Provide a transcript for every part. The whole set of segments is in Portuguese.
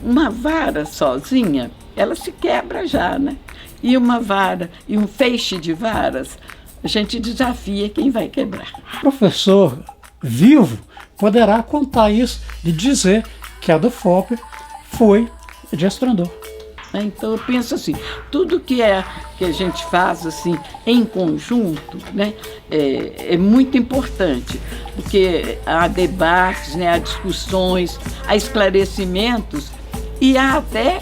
uma vara sozinha, ela se quebra já, né? E uma vara, e um feixe de varas, a gente desafia quem vai quebrar. O professor vivo poderá contar isso e dizer que a do FOP foi de Estrondor. Então eu penso assim, tudo que a gente faz assim em conjunto, né, é muito importante, porque há debates, né, há discussões, há esclarecimentos e há até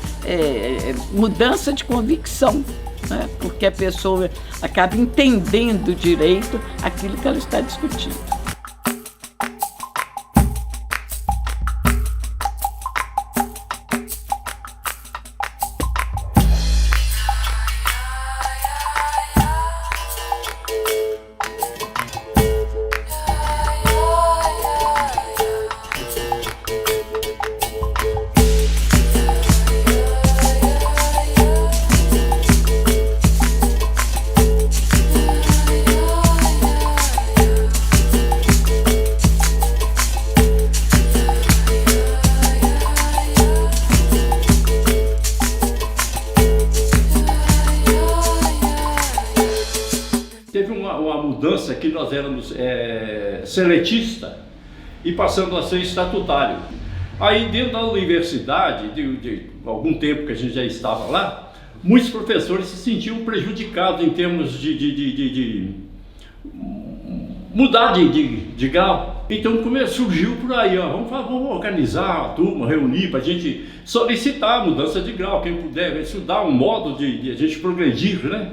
mudança de convicção, né, porque a pessoa acaba entendendo direito aquilo que ela está discutindo. Uma mudança que nós éramos seletista e passando a ser estatutário. Aí dentro da universidade, de algum tempo que a gente já estava lá, muitos professores se sentiam prejudicados em termos de mudar de grau. Então surgiu por aí, ó, vamos organizar a turma, reunir para a gente solicitar a mudança de grau, quem puder, isso dá um modo de a gente progredir, né?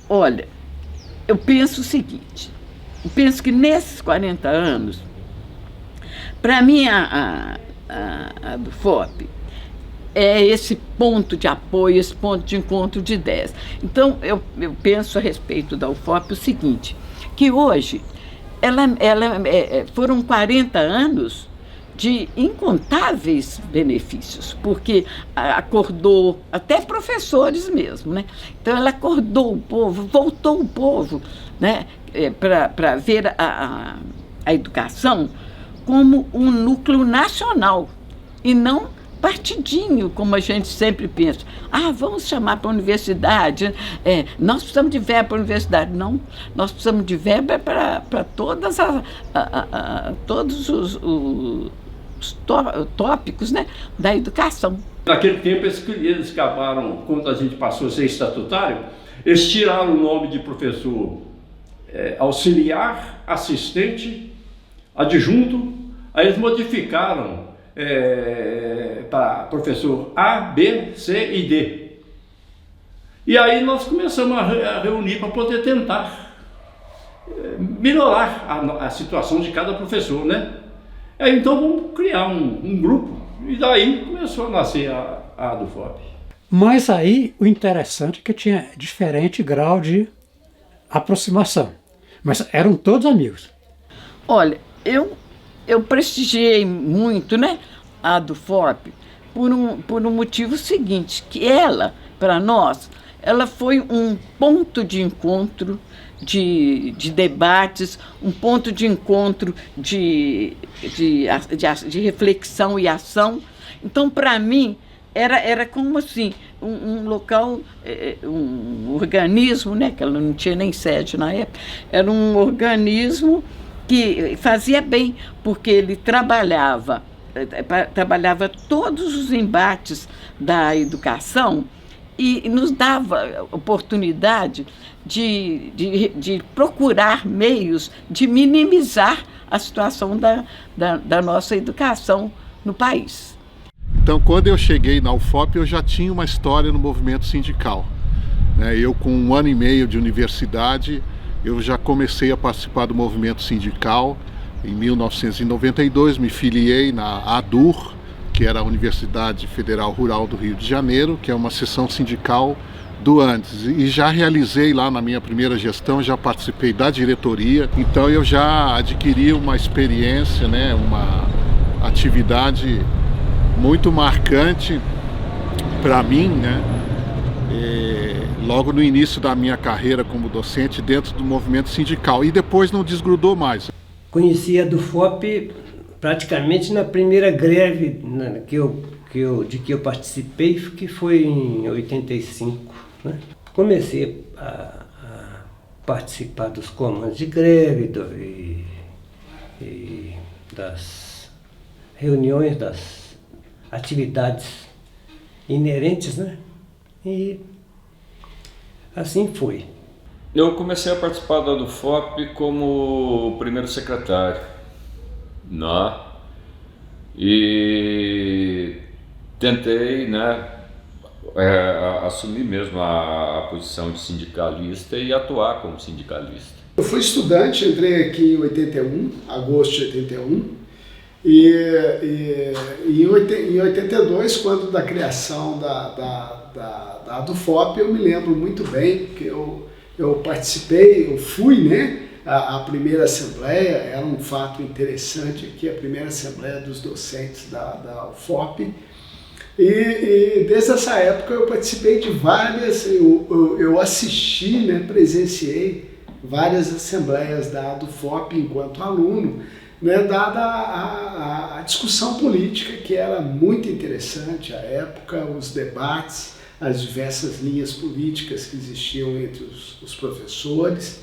Olha, eu penso o seguinte, eu penso que nesses 40 anos, para mim a do FOP é esse ponto de apoio, esse ponto de encontro de ideias. Então eu penso a respeito da UFOP o seguinte, que hoje foram 40 anos de incontáveis benefícios, porque acordou até professores mesmo, né? Então ela acordou o povo, voltou o povo, né, para ver a educação como um núcleo nacional e não partidinho, como a gente sempre pensa. Vamos chamar para a universidade, nós precisamos de verba para a universidade. Não, nós precisamos de verba para todos os tópicos, né, da educação. Naquele tempo eles acabaram, quando a gente passou a ser estatutário, eles tiraram o nome de professor auxiliar, assistente, adjunto, aí eles modificaram para professor A, B, C e D. E aí nós começamos a reunir para poder tentar melhorar a situação de cada professor, né? Então vamos criar um grupo, e daí começou a nascer a do FOP. Mas aí o interessante é que tinha diferente grau de aproximação, mas eram todos amigos. Olha, eu prestigiei muito, né, a do FOP por um motivo seguinte, que ela, para nós, ela foi um ponto de encontro de debates, um ponto de encontro de reflexão e ação. Então, para mim, era como assim, um local, um organismo, né, que ela não tinha nem sede na época, era um organismo que fazia bem, porque ele trabalhava todos os embates da educação e nos dava oportunidade de procurar meios de minimizar a situação da nossa educação no país. Então, quando eu cheguei na UFOP, eu já tinha uma história no movimento sindical, né? Eu, com 1 ano e meio de universidade, eu já comecei a participar do movimento sindical. Em 1992, me filiei na ADUR, que era a Universidade Federal Rural do Rio de Janeiro, que é uma seção sindical do Andes. E já realizei lá na minha primeira gestão, já participei da diretoria. Então eu já adquiri uma experiência, né, uma atividade muito marcante para mim, né? Logo no início da minha carreira como docente dentro do movimento sindical, e depois não desgrudou mais. Conheci a do FOP praticamente na primeira greve que de que eu participei, que foi em 85, né? Comecei a participar dos comandos de greve e das reuniões, das atividades inerentes, né? E assim foi. Eu comecei a participar da ADUFOP como primeiro secretário, né? E tentei, né, assumir mesmo a posição de sindicalista e atuar como sindicalista. Eu fui estudante, entrei aqui em 81, agosto de 81, e em 82, quando da criação da ADUFOP, eu me lembro muito bem que eu participei, eu fui, né, a primeira assembleia. Era um fato interessante aqui, a primeira assembleia dos docentes da UFOP. E desde essa época eu participei de várias, eu assisti, né, presenciei várias assembleias da ADUFOP enquanto aluno, né, dada a discussão política, que era muito interessante à época, os debates, as diversas linhas políticas que existiam entre os professores.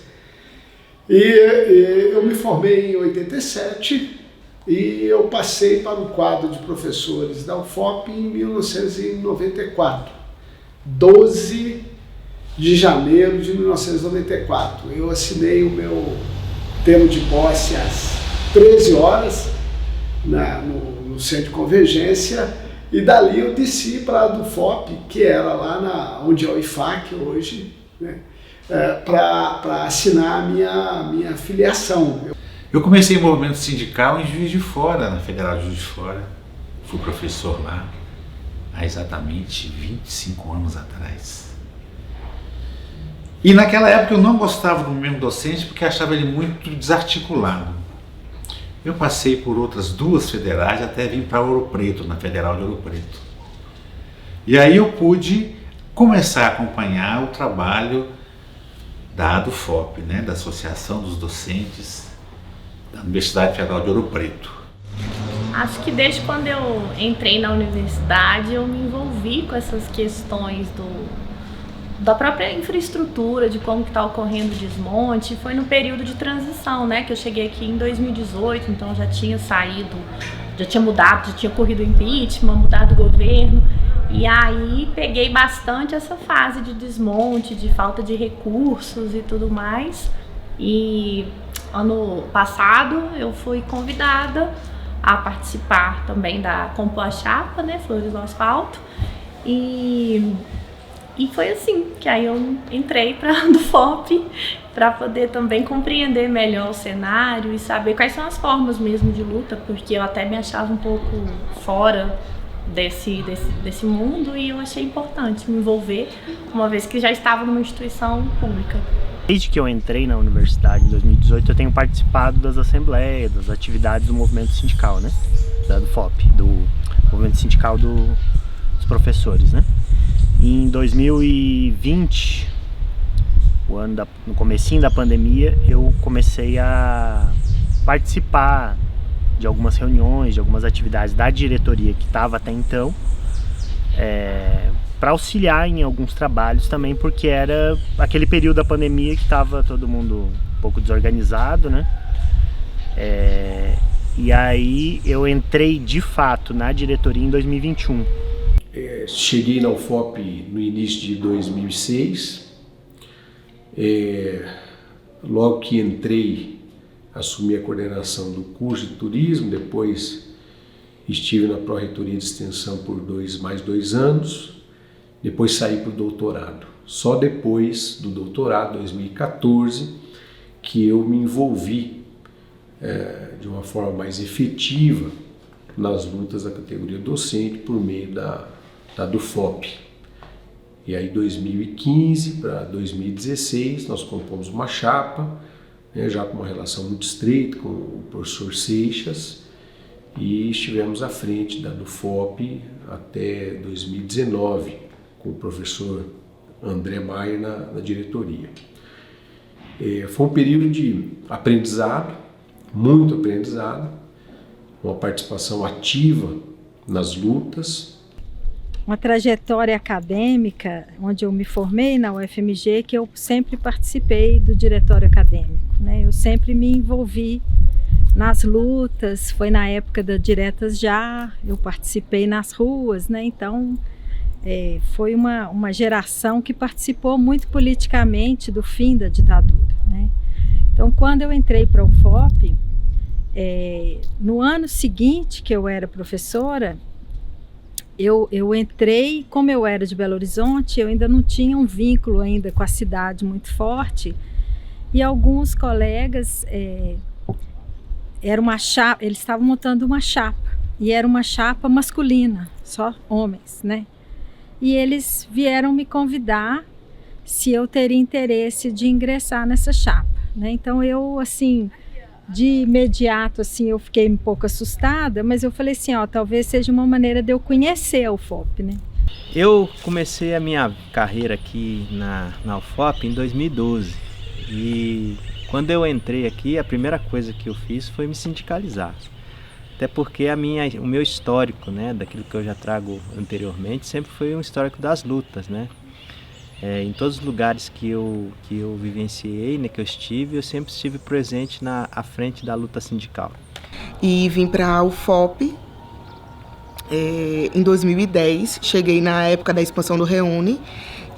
E eu me formei em 87 e eu passei para o quadro de professores da UFOP em 1994, 12 de janeiro de 1994. Eu assinei o meu termo de posse às 13 horas no Centro de Convergência, e dali eu desci para a ADUFOP, que era lá onde é o IFAC hoje, né, para assinar a minha filiação. Eu comecei o movimento sindical em Juiz de Fora, na Federal de Juiz de Fora. Fui professor lá há exatamente 25 anos atrás. E naquela época eu não gostava do movimento docente porque achava ele muito desarticulado. Eu passei por outras duas federais até vir para Ouro Preto, na Federal de Ouro Preto. E aí eu pude começar a acompanhar o trabalho da ADUFOP, né, da Associação dos Docentes da Universidade Federal de Ouro Preto. Acho que desde quando eu entrei na universidade eu me envolvi com essas questões da própria infraestrutura, de como que está ocorrendo o desmonte. Foi no período de transição, né, que eu cheguei aqui em 2018, então já tinha saído, já tinha mudado, já tinha ocorrido o impeachment, mudado o governo, e aí peguei bastante essa fase de desmonte, de falta de recursos e tudo mais. E ano passado eu fui convidada a participar também da Compor a Chapa, né, Flores no Asfalto, e foi assim que aí eu entrei para a ADUFOP para poder também compreender melhor o cenário e saber quais são as formas mesmo de luta, porque eu até me achava um pouco fora desse mundo, e eu achei importante me envolver, uma vez que já estava numa instituição pública. Desde que eu entrei na universidade em 2018, eu tenho participado das assembleias, das atividades do movimento sindical, né? Da ADUFOP, do movimento sindical dos professores, né? E em 2020, no comecinho da pandemia, eu comecei a participar de algumas reuniões, de algumas atividades da diretoria que estava até então, para auxiliar em alguns trabalhos também, porque era aquele período da pandemia que estava todo mundo um pouco desorganizado, né? E aí eu entrei de fato na diretoria em 2021. Cheguei na UFOP no início de 2006. Logo que entrei, assumi a coordenação do curso de turismo, depois estive na Pró-Reitoria de Extensão por mais 2 anos, depois saí para o doutorado. Só depois do doutorado, 2014, que eu me envolvi de uma forma mais efetiva nas lutas da categoria docente por meio da ADUFOP. E aí, 2015 para 2016, nós compomos uma chapa, né, já com uma relação muito estreita com o professor Seixas, e estivemos à frente da ADUFOP até 2019, com o professor André Maier na diretoria. Foi um período de aprendizado, muito aprendizado, uma participação ativa nas lutas, uma trajetória acadêmica, onde eu me formei na UFMG, que eu sempre participei do diretório acadêmico, né? Eu sempre me envolvi nas lutas, foi na época da Diretas Já, eu participei nas ruas, né? Então, foi uma geração que participou muito politicamente do fim da ditadura, né? Então, quando eu entrei para a UFOP, no ano seguinte que eu era professora, eu entrei, como eu era de Belo Horizonte, eu ainda não tinha um vínculo ainda com a cidade muito forte, e alguns colegas, era uma chapa, eles estavam montando uma chapa, e era uma chapa masculina, só homens, né? E eles vieram me convidar se eu teria interesse de ingressar nessa chapa, né? Então eu, assim, de imediato, assim, eu fiquei um pouco assustada, mas eu falei assim, talvez seja uma maneira de eu conhecer a UFOP, né? Eu comecei a minha carreira aqui na UFOP em 2012 e quando eu entrei aqui, a primeira coisa que eu fiz foi me sindicalizar. Até porque o meu histórico, né, daquilo que eu já trago anteriormente, sempre foi um histórico das lutas, né? Em todos os lugares que eu vivenciei, né, que eu sempre estive presente à frente da luta sindical. E vim para a UFOP em 2010, cheguei na época da expansão do Reúne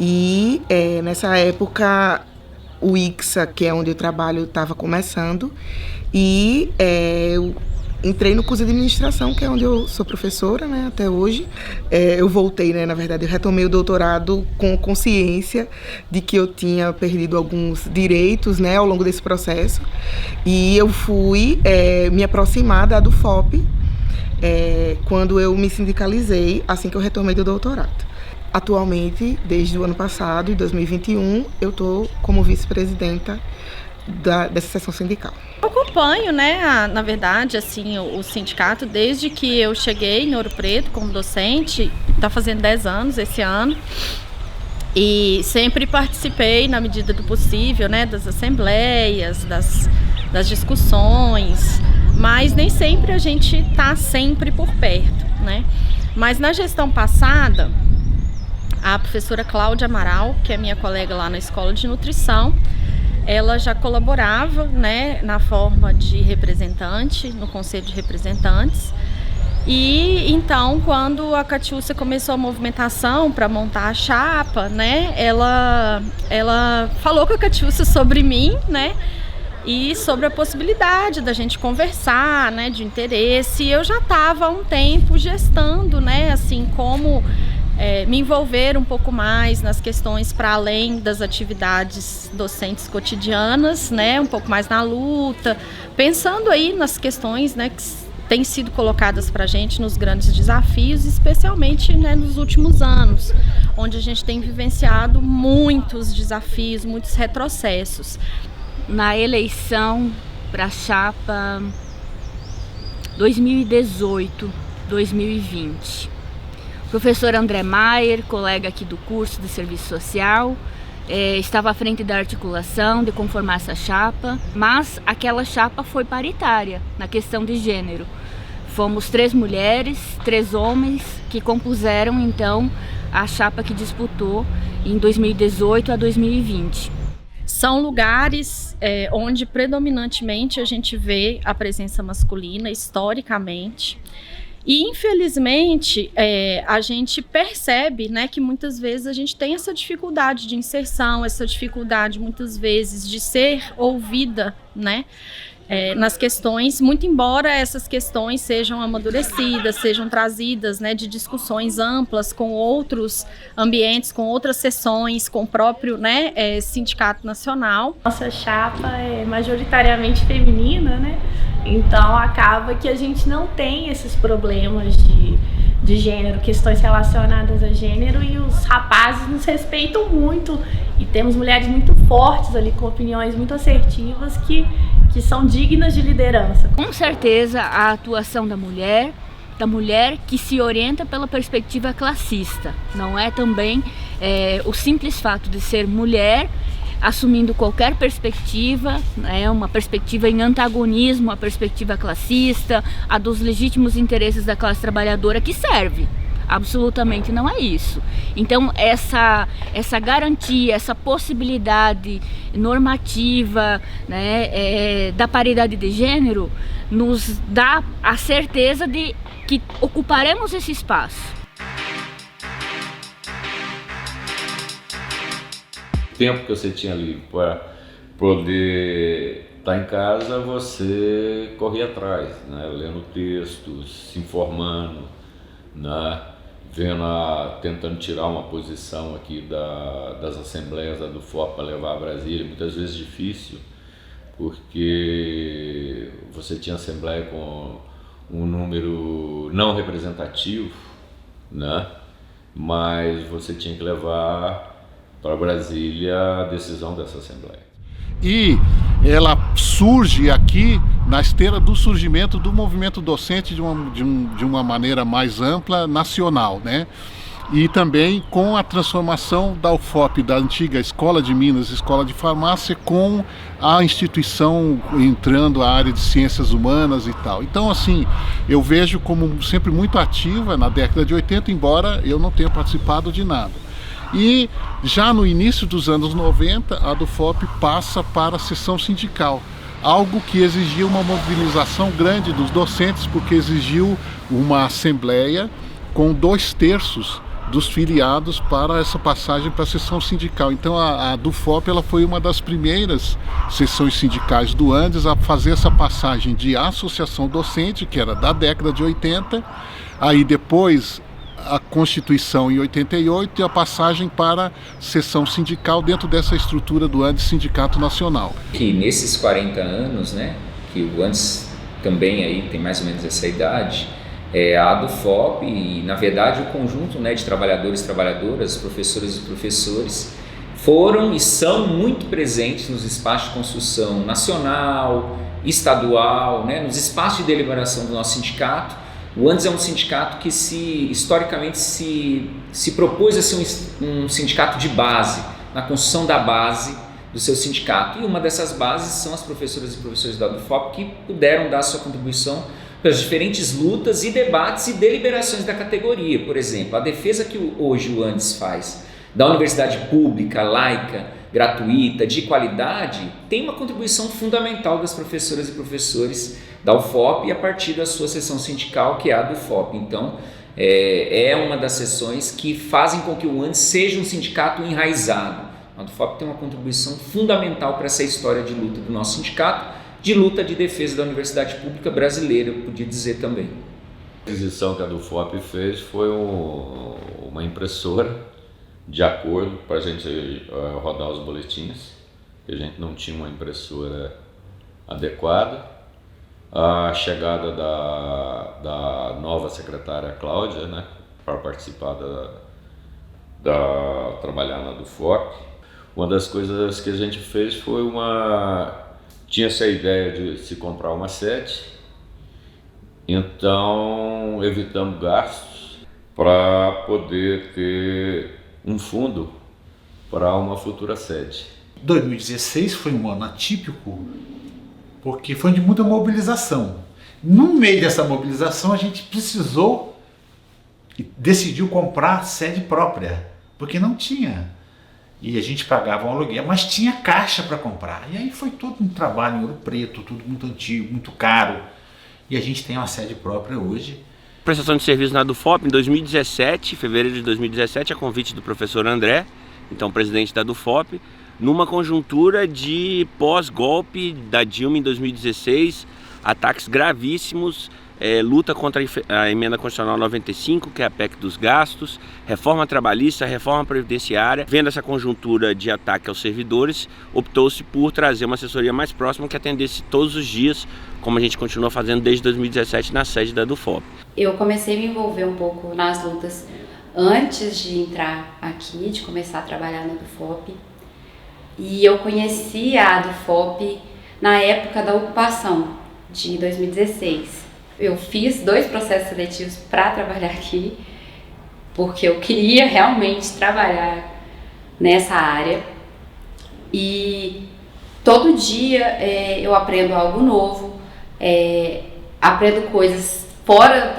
e nessa época o ICSA, que é onde eu trabalho, estava começando e eu entrei no curso de administração, que é onde eu sou professora, né, até hoje. Eu voltei, né, na verdade, eu retomei o doutorado com consciência de que eu tinha perdido alguns direitos, né, ao longo desse processo. E eu fui me aproximar da UFOP quando eu me sindicalizei, assim que eu retomei do doutorado. Atualmente, desde o ano passado, em 2021, eu estou como vice-presidenta dessa seção sindical. Eu acompanho, né, na verdade, assim, o sindicato desde que eu cheguei em Ouro Preto como docente, está fazendo 10 anos esse ano, e sempre participei na medida do possível, né, das assembleias, das discussões, mas nem sempre a gente está sempre por perto, né. Mas na gestão passada, a professora Cláudia Amaral, que é minha colega lá na Escola de Nutrição, ela já colaborava, né, na forma de representante, no Conselho de Representantes. E então, quando a Catiúcia começou a movimentação para montar a chapa, né, ela falou com a Catiúcia sobre mim, né, e sobre a possibilidade da gente conversar, né, de interesse. E eu já estava há um tempo gestando, né, assim, como me envolver um pouco mais nas questões para além das atividades docentes cotidianas, né, um pouco mais na luta, pensando aí nas questões, né, que têm sido colocadas para a gente nos grandes desafios, especialmente, né, nos últimos anos, onde a gente tem vivenciado muitos desafios, muitos retrocessos. Na eleição para a chapa 2018-2020, o professor André Maier, colega aqui do curso de Serviço Social, estava à frente da articulação de conformar essa chapa, mas aquela chapa foi paritária na questão de gênero. Fomos 3 mulheres, 3 homens que compuseram então a chapa que disputou em 2018 a 2020. São lugares onde predominantemente a gente vê a presença masculina historicamente. E, infelizmente, a gente percebe, né, que muitas vezes a gente tem essa dificuldade de inserção, essa dificuldade, muitas vezes, de ser ouvida, né, nas questões, muito embora essas questões sejam amadurecidas, sejam trazidas, né, de discussões amplas com outros ambientes, com outras sessões, com o próprio, né, Sindicato Nacional. Nossa chapa é majoritariamente feminina, né? Então acaba que a gente não tem esses problemas de gênero, questões relacionadas a gênero, e os rapazes nos respeitam muito e temos mulheres muito fortes ali, com opiniões muito assertivas que são dignas de liderança. Com certeza a atuação da mulher que se orienta pela perspectiva classista, não é também o simples fato de ser mulher assumindo qualquer perspectiva, né, uma perspectiva em antagonismo à perspectiva classista, a dos legítimos interesses da classe trabalhadora, que serve. Absolutamente não é isso. Então, essa garantia, essa possibilidade normativa, né, da paridade de gênero, nos dá a certeza de que ocuparemos esse espaço. O tempo que você tinha ali para poder estar em casa, você corria atrás, né? Lendo textos, se informando, né? Tentando tirar uma posição aqui das assembleias da DUFOP para levar a Brasília, muitas vezes difícil, porque você tinha assembleia com um número não representativo, né? Mas você tinha que levar para Brasília a decisão dessa assembleia. E ela surge aqui na esteira do surgimento do movimento docente de uma maneira mais ampla, nacional, né? E também com a transformação da UFOP, da antiga Escola de Minas, Escola de Farmácia, com a instituição entrando a área de ciências humanas e tal. Então, assim, eu vejo como sempre muito ativa na década de 80, embora eu não tenha participado de nada. E já no início dos anos 90, a DUFOP passa para a seção sindical, algo que exigia uma mobilização grande dos docentes, porque exigiu uma assembleia com 2/3 dos filiados para essa passagem para a seção sindical. Então a DUFOP ela foi uma das primeiras seções sindicais do Andes a fazer essa passagem de associação docente, que era da década de 80, aí depois a Constituição em 88 e a passagem para seção sindical dentro dessa estrutura do Andes Sindicato Nacional. Que nesses 40 anos, né, que o Andes também aí tem mais ou menos essa idade, a DUFOP e, na verdade, o conjunto, né, de trabalhadores e trabalhadoras, professores e professores, foram e são muito presentes nos espaços de construção nacional, estadual, né, nos espaços de deliberação do nosso sindicato. O Andes é um sindicato que historicamente se propôs a ser um sindicato de base, na construção da base do seu sindicato. E uma dessas bases são as professoras e professores da DUFOP que puderam dar sua contribuição pelas diferentes lutas e debates e deliberações da categoria. Por exemplo, a defesa que hoje o Andes faz da universidade pública, laica, gratuita, de qualidade, tem uma contribuição fundamental das professoras e professores da UFOP e a partir da sua seção sindical, que é a DUFOP. Então, é uma das seções que fazem com que o Andes seja um sindicato enraizado. A DUFOP tem uma contribuição fundamental para essa história de luta do nosso sindicato, de luta de defesa da universidade pública brasileira, eu podia dizer também. A aquisição que a DUFOP fez foi uma impressora de acordo para a gente rodar os boletins, que a gente não tinha uma impressora adequada. A chegada da nova secretária Cláudia, né, para participar trabalhar na DUFOP. Uma das coisas que a gente fez foi tinha essa ideia de se comprar uma sede, então evitamos gastos para poder ter um fundo para uma futura sede. 2016 foi um ano atípico, porque foi de muita mobilização. No meio dessa mobilização, a gente precisou e decidiu comprar sede própria, porque não tinha. E a gente pagava um aluguel, mas tinha caixa para comprar. E aí foi todo um trabalho em Ouro Preto, tudo muito antigo, muito caro. E a gente tem uma sede própria hoje. Prestação de serviço na DUFOP em 2017, fevereiro de 2017, a convite do professor André, então presidente da DUFOP, numa conjuntura de pós-golpe da Dilma em 2016, ataques gravíssimos, luta contra a emenda constitucional 95, que é a PEC dos gastos, reforma trabalhista, reforma previdenciária. Vendo essa conjuntura de ataque aos servidores, optou-se por trazer uma assessoria mais próxima que atendesse todos os dias, como a gente continua fazendo desde 2017 na sede da DUFOP. Eu comecei a me envolver um pouco nas lutas antes de entrar aqui, de começar a trabalhar na DUFOP. E eu conheci a DUFOP na época da ocupação, de 2016. Eu fiz 2 processos seletivos para trabalhar aqui, porque eu queria realmente trabalhar nessa área. E todo dia eu aprendo algo novo, aprendo coisas fora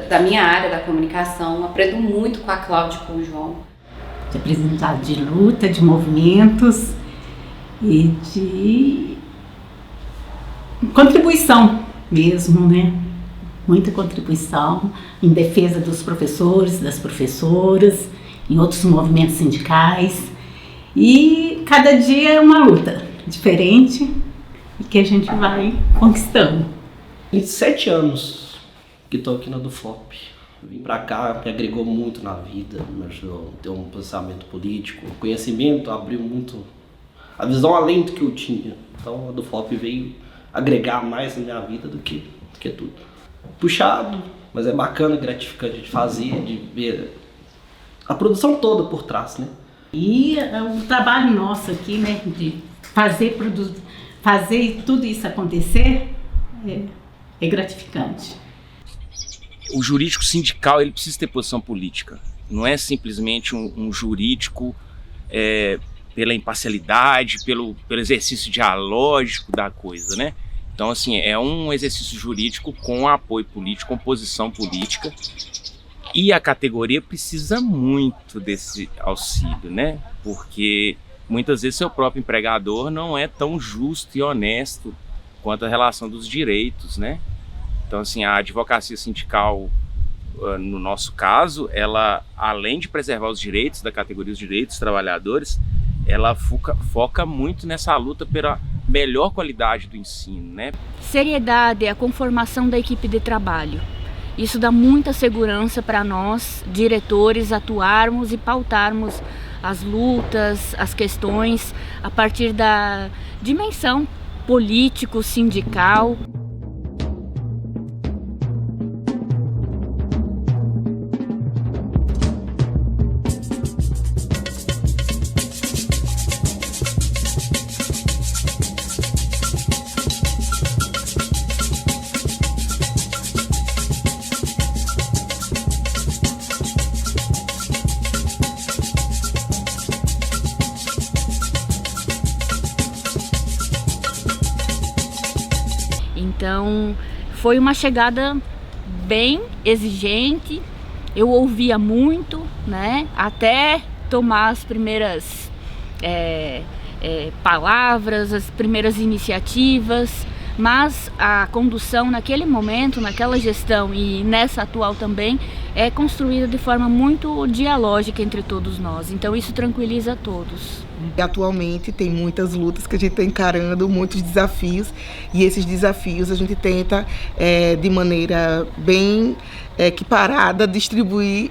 da minha área da comunicação, aprendo muito com a Cláudia e com o João. De aprendizado de luta, de movimentos e de contribuição mesmo, né? Muita contribuição em defesa dos professores, das professoras, em outros movimentos sindicais. E cada dia é uma luta diferente e que a gente vai conquistando. Em 7 anos que estou aqui na DuFop. Vim para cá, me agregou muito na vida, me ajudou a ter um pensamento político, o conhecimento abriu muito a visão além do que eu tinha. Então a DuFop veio agregar mais na minha vida do que tudo. Puxado, mas é bacana, gratificante de fazer, de ver a produção toda por trás, né? E o trabalho nosso aqui, né, de fazer tudo isso acontecer é gratificante. O jurídico sindical ele precisa ter posição política. Não é simplesmente um jurídico pela imparcialidade, pelo exercício dialógico da coisa, né? Então, assim, é um exercício jurídico com apoio político, com posição política. E a categoria precisa muito desse auxílio, né? Porque muitas vezes seu próprio empregador não é tão justo e honesto quanto a relação dos direitos, né? Então, assim, a advocacia sindical, no nosso caso, ela, além de preservar os direitos da categoria, os direitos dos trabalhadores, ela foca muito nessa luta pela melhor qualidade do ensino, né? Seriedade é a conformação da equipe de trabalho. Isso dá muita segurança para nós, diretores, atuarmos e pautarmos as lutas, as questões, a partir da dimensão político-sindical. Então, foi uma chegada bem exigente, eu ouvia muito, né? Até tomar as primeiras palavras, as primeiras iniciativas, mas a condução naquele momento, naquela gestão e nessa atual também, é construída de forma muito dialógica entre todos nós, então isso tranquiliza todos. Atualmente tem muitas lutas que a gente está encarando, muitos desafios, e esses desafios a gente tenta de maneira bem equiparada distribuir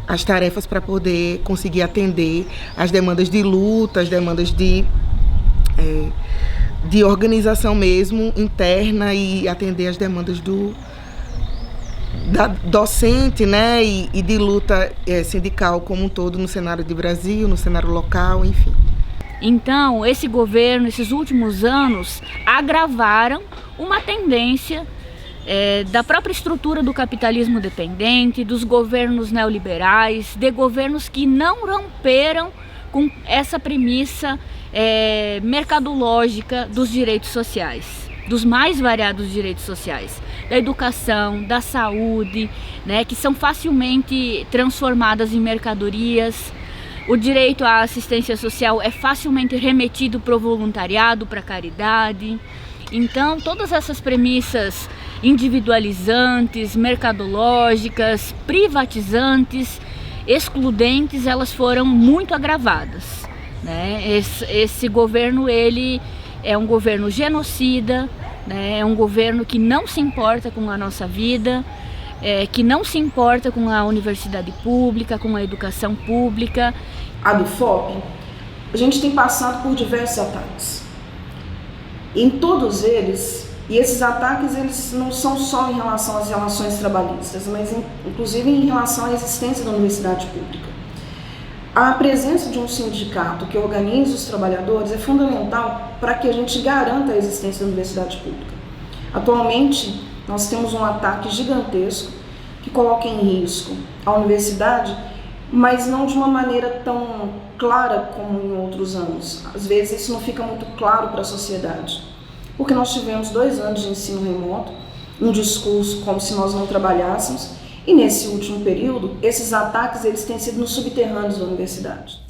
as tarefas para poder conseguir atender as demandas de luta, as demandas de organização mesmo interna e atender as demandas da docente, né, e de luta sindical como um todo no cenário de Brasil, no cenário local, enfim. Então, esse governo, esses últimos anos, agravaram uma tendência da própria estrutura do capitalismo dependente, dos governos neoliberais, de governos que não romperam com essa premissa mercadológica dos direitos sociais, dos mais variados direitos sociais, da educação, da saúde, né, que são facilmente transformadas em mercadorias. O direito à assistência social é facilmente remetido para o voluntariado, para a caridade. Então, todas essas premissas individualizantes, mercadológicas, privatizantes, excludentes, elas foram muito agravadas, né? Esse governo, ele é um governo genocida, né? É um governo que não se importa com a nossa vida, que não se importa com a universidade pública, com a educação pública. A DuFop, a gente tem passado por diversos ataques. Em todos eles, e esses ataques eles não são só em relação às relações trabalhistas, mas inclusive em relação à existência da universidade pública. A presença de um sindicato que organiza os trabalhadores é fundamental para que a gente garanta a existência da universidade pública. Atualmente, nós temos um ataque gigantesco que coloca em risco a universidade, mas não de uma maneira tão clara como em outros anos. Às vezes isso não fica muito claro para a sociedade, porque nós tivemos 2 anos de ensino remoto um discurso como se nós não trabalhássemos. E nesse último período, esses ataques eles têm sido nos subterrâneos da universidade.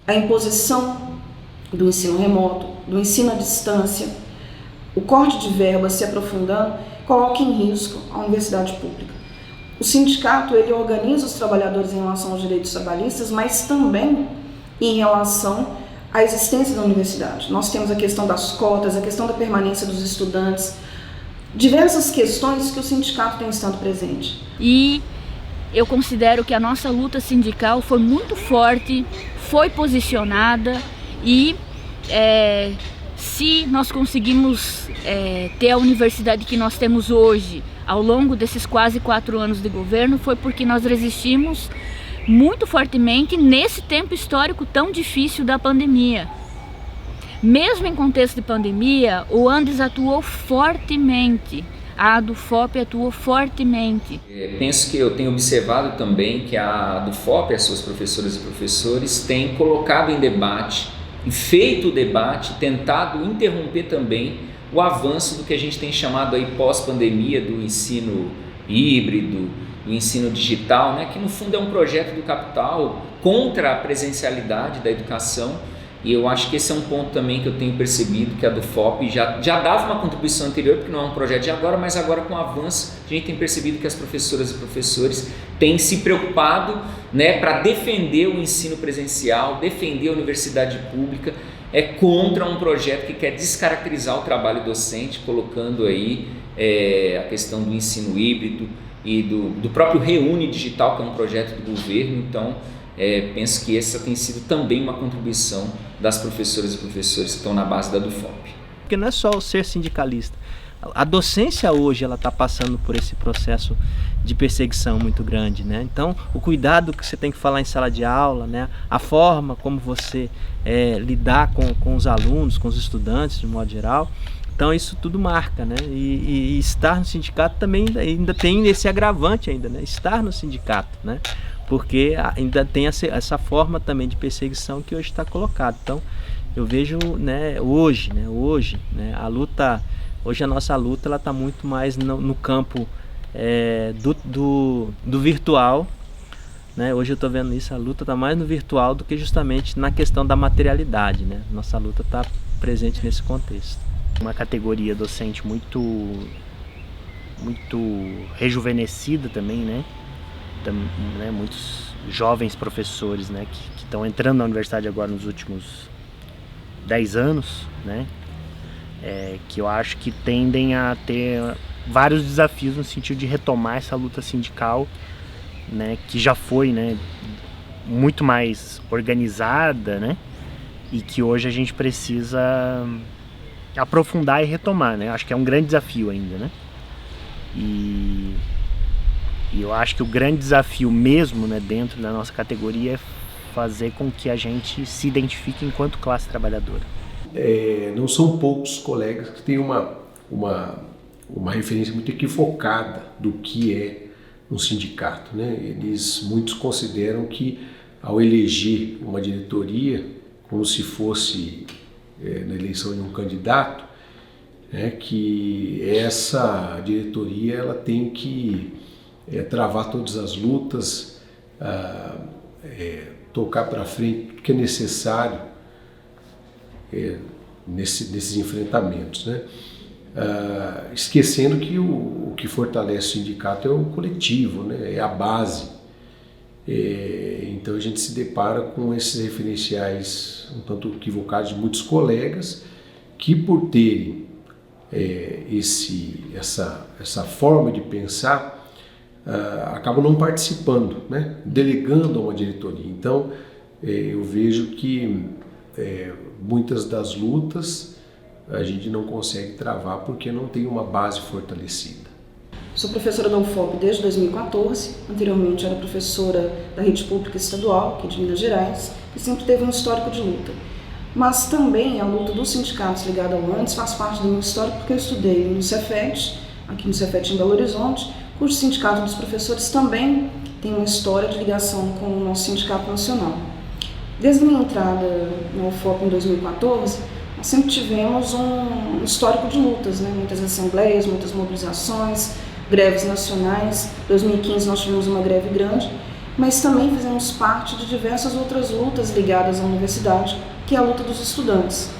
A imposição do ensino remoto, do ensino à distância, o corte de verbas se aprofundando, coloca em risco a universidade pública. O sindicato ele organiza os trabalhadores em relação aos direitos trabalhistas, mas também em relação à existência da universidade. Nós temos a questão das cotas, a questão da permanência dos estudantes, diversas questões que o sindicato tem estado presente. E eu considero que a nossa luta sindical foi muito forte, foi posicionada e se nós conseguimos ter a universidade que nós temos hoje, ao longo desses quase 4 anos de governo, foi porque nós resistimos muito fortemente nesse tempo histórico tão difícil da pandemia. Mesmo em contexto de pandemia, o Andes atuou fortemente. A ADUFOP atuou fortemente. Penso que eu tenho observado também que a ADUFOP, as suas professoras e professores, têm colocado em debate, feito o debate, tentado interromper também o avanço do que a gente tem chamado aí pós-pandemia do ensino híbrido, do ensino digital, né? Que no fundo é um projeto do capital contra a presencialidade da educação. E eu acho que esse é um ponto também que eu tenho percebido que a ADUFOP já dava uma contribuição anterior, porque não é um projeto de agora, mas agora com o avanço a gente tem percebido que as professoras e professores têm se preocupado, né, para defender o ensino presencial, defender a universidade pública, contra um projeto que quer descaracterizar o trabalho docente, colocando aí a questão do ensino híbrido e do próprio Reúne Digital, que é um projeto do governo. Então, penso que essa tem sido também uma contribuição das professoras e professores que estão na base da ADUFOP. Porque não é só o ser sindicalista. A docência hoje ela está passando por esse processo de perseguição muito grande, né? Então, o cuidado que você tem que falar em sala de aula, né? A forma como você lidar com os alunos, com os estudantes de modo geral. Então isso tudo marca, né? E estar no sindicato também ainda tem esse agravante ainda, né? Estar no sindicato, né? Porque ainda tem essa forma também de perseguição que hoje está colocada. Então, eu vejo, né, hoje, né, a luta, hoje a nossa luta ela está muito mais no campo do virtual, né? Hoje eu estou vendo isso, a luta está mais no virtual do que justamente na questão da materialidade, né? Nossa luta está presente nesse contexto. Uma categoria docente muito rejuvenescida também, né? Muitos jovens professores, né, que estão entrando na universidade agora nos últimos 10 anos, né, que eu acho que tendem a ter vários desafios no sentido de retomar essa luta sindical, né, que já foi, né, muito mais organizada, né, e que hoje a gente precisa aprofundar e retomar, né. Acho que é um grande desafio ainda, né, e eu acho que o grande desafio mesmo, né, dentro da nossa categoria é fazer com que a gente se identifique enquanto classe trabalhadora. Não são poucos colegas que têm uma referência muito equivocada do que é um sindicato, né? Muitos consideram que ao eleger uma diretoria, como se fosse na eleição de um candidato, que essa diretoria ela tem que travar todas as lutas, tocar para frente o que é necessário nesses enfrentamentos, né? esquecendo que o que fortalece o sindicato é o coletivo, né? É a base. Então a gente se depara com esses referenciais um tanto equivocados de muitos colegas que, por terem essa forma de pensar, acabam não participando, né? Delegando a uma diretoria. Então eu vejo que muitas das lutas a gente não consegue travar porque não tem uma base fortalecida. Sou professora da UFOP desde 2014, anteriormente era professora da rede pública estadual, aqui de Minas Gerais, e sempre teve um histórico de luta. Mas também a luta dos sindicatos ligada ao ANDES faz parte do meu histórico, porque eu estudei no Cefet, aqui no Cefet em Belo Horizonte, cujo sindicato dos professores também tem uma história de ligação com o nosso sindicato nacional. Desde a minha entrada na UFOP em 2014, nós sempre tivemos um histórico de lutas, né? Muitas assembleias, muitas mobilizações, greves nacionais. Em 2015 nós tivemos uma greve grande, mas também fizemos parte de diversas outras lutas ligadas à universidade, que é a luta dos estudantes.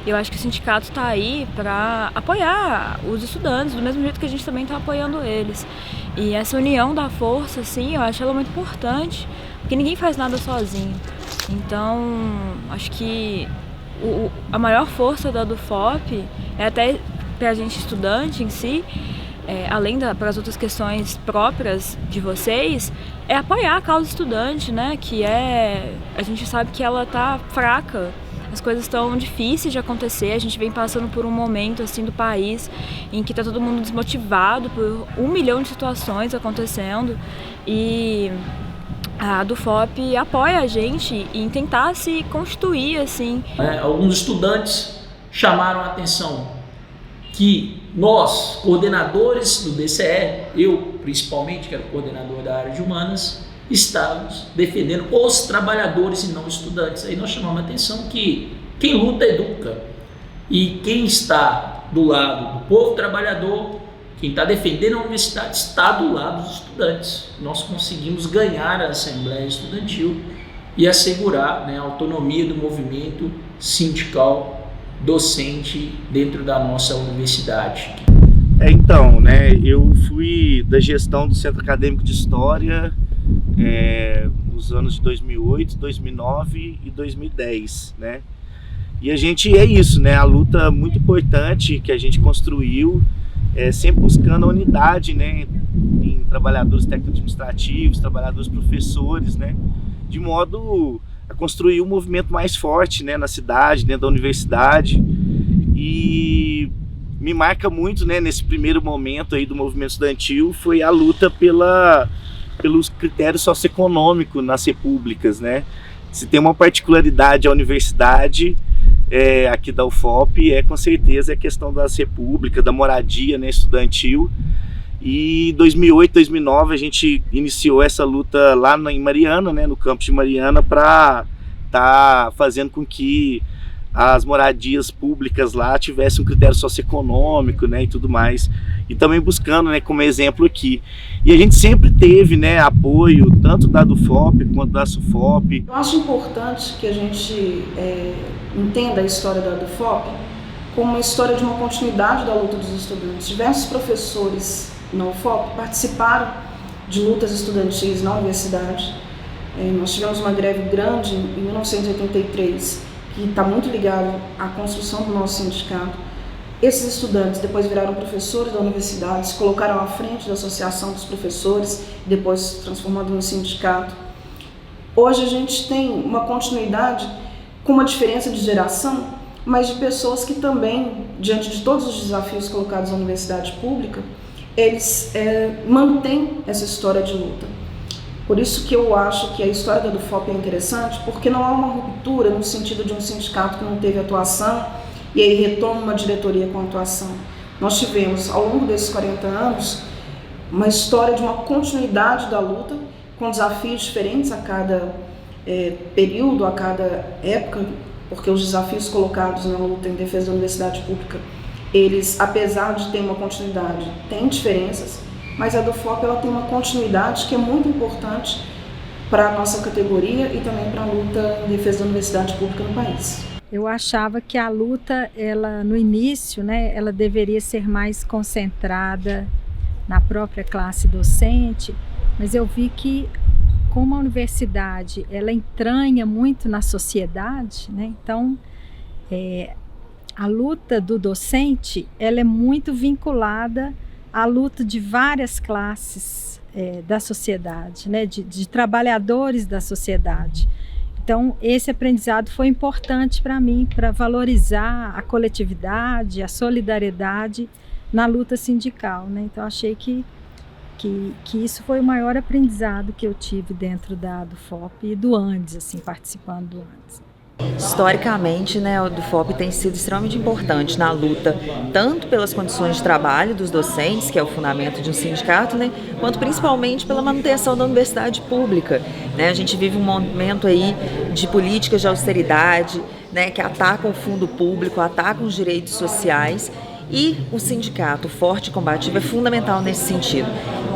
Eu acho que o sindicato está aí para apoiar os estudantes, do mesmo jeito que a gente também está apoiando eles. E essa união da força, assim, eu acho ela muito importante, porque ninguém faz nada sozinho. Então, acho que a maior força da DuFop é até para a gente estudante em si, além para as outras questões próprias de vocês, é apoiar a causa estudante, né? Que a gente sabe que ela está fraca. As coisas estão difíceis de acontecer, a gente vem passando por um momento assim do país em que está todo mundo desmotivado por 1 milhão de situações acontecendo, e a DuFop apoia a gente em tentar se constituir assim. Alguns estudantes chamaram a atenção que nós, coordenadores do DCE, eu principalmente, que era coordenador da área de humanas, estávamos defendendo os trabalhadores e não estudantes. Aí nós chamamos a atenção que quem luta educa, e quem está do lado do povo trabalhador, quem está defendendo a universidade, está do lado dos estudantes. Nós conseguimos ganhar a Assembleia Estudantil e assegurar, né, a autonomia do movimento sindical docente dentro da nossa universidade. Então, né, eu fui da gestão do Centro Acadêmico de História nos anos de 2008, 2009 e 2010, né? E a gente isso, né? A luta muito importante que a gente construiu, sempre buscando a unidade, né? Em trabalhadores técnico-administrativos, trabalhadores professores, né? De modo a construir um movimento mais forte, né? Na cidade, dentro da universidade. E me marca muito, né? Nesse primeiro momento aí do movimento estudantil foi a luta pelos critérios socioeconômicos nas repúblicas, né? Se tem uma particularidade a universidade aqui da UFOP, com certeza a questão das repúblicas, da moradia, né, estudantil. E em 2008, 2009 a gente iniciou essa luta lá em Mariana, né, no campus de Mariana, para estar fazendo com que as moradias públicas lá tivessem um critério socioeconômico, né, e tudo mais. E também buscando, né, como exemplo aqui. E a gente sempre teve, né, apoio tanto da DuFop quanto da SUFOP. Eu acho importante que a gente entenda a história da DuFop como uma história de uma continuidade da luta dos estudantes. Diversos professores na UFOP participaram de lutas estudantis na universidade. Nós tivemos uma greve grande em 1983, que está muito ligado à construção do nosso sindicato. Esses estudantes depois viraram professores da universidade, se colocaram à frente da Associação dos Professores, depois transformando no sindicato. Hoje a gente tem uma continuidade com uma diferença de geração, mas de pessoas que também, diante de todos os desafios colocados na universidade pública, eles mantêm essa história de luta. Por isso que eu acho que a história da DUFOP é interessante, porque não há uma ruptura no sentido de um sindicato que não teve atuação e aí retoma uma diretoria com atuação. Nós tivemos, ao longo desses 40 anos, uma história de uma continuidade da luta, com desafios diferentes a cada período, a cada época, porque os desafios colocados na luta em defesa da universidade pública, eles, apesar de ter uma continuidade, têm diferenças, mas a DUFOP ela tem uma continuidade que é muito importante para a nossa categoria e também para a luta em defesa da universidade pública no país. Eu achava que a luta, ela no início, né, ela deveria ser mais concentrada na própria classe docente, mas eu vi que como a universidade ela entranha muito na sociedade, né, então a luta do docente ela é muito vinculada à luta de várias classes da sociedade, né, de trabalhadores da sociedade. Então, esse aprendizado foi importante para mim, para valorizar a coletividade, a solidariedade na luta sindical, né? Então, achei que isso foi o maior aprendizado que eu tive dentro da DUFOP e do Andes, assim, participando do Andes. Historicamente, né, o DUFOP tem sido extremamente importante na luta, tanto pelas condições de trabalho dos docentes, que é o fundamento de um sindicato, né, quanto principalmente pela manutenção da universidade pública. Né? A gente vive um momento aí de políticas de austeridade, né, que atacam o fundo público, atacam os direitos sociais, e o sindicato forte e combativo é fundamental nesse sentido.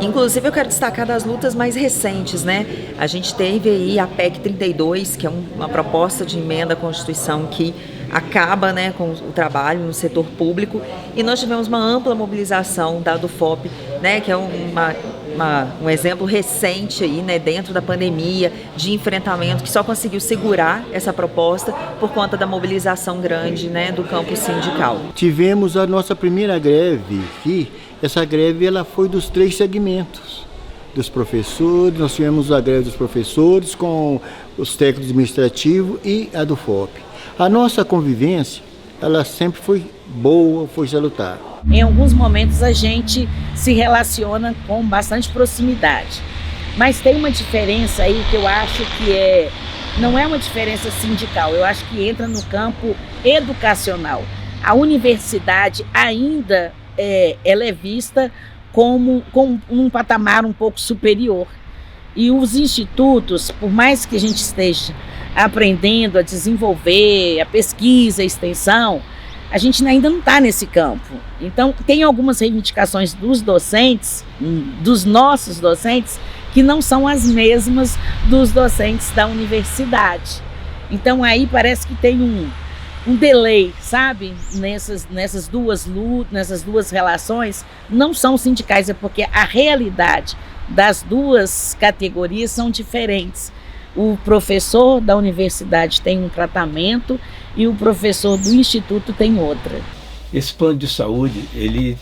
Inclusive, eu quero destacar das lutas mais recentes, né? A gente teve aí a PEC 32, que é uma proposta de emenda à Constituição que acaba, né, com o trabalho no setor público, e nós tivemos uma ampla mobilização da DUFOP, né, que é um exemplo recente aí, né, dentro da pandemia, de enfrentamento, que só conseguiu segurar essa proposta por conta da mobilização grande, né, do campo sindical. Tivemos a nossa primeira greve aqui. Essa greve ela foi dos 3 segmentos, dos professores. Nós tivemos a greve dos professores com os técnicos administrativos e a DUFOP. A nossa convivência, ela sempre foi boa, foi salutar. Em alguns momentos a gente se relaciona com bastante proximidade, mas tem uma diferença aí que eu acho que não é uma diferença sindical, eu acho que entra no campo educacional. A universidade ainda ela é vista como um patamar um pouco superior. E os institutos, por mais que a gente esteja aprendendo a desenvolver a pesquisa, a extensão, a gente ainda não está nesse campo. Então, tem algumas reivindicações dos docentes, dos nossos docentes, que não são as mesmas dos docentes da universidade. Então, aí parece que tem um delay, sabe? Nessas duas lutas, nessas duas relações, não são sindicais, é porque a realidade das duas categorias são diferentes. O professor da universidade tem um tratamento e o professor do instituto tem outra. Esse plano de saúde, ele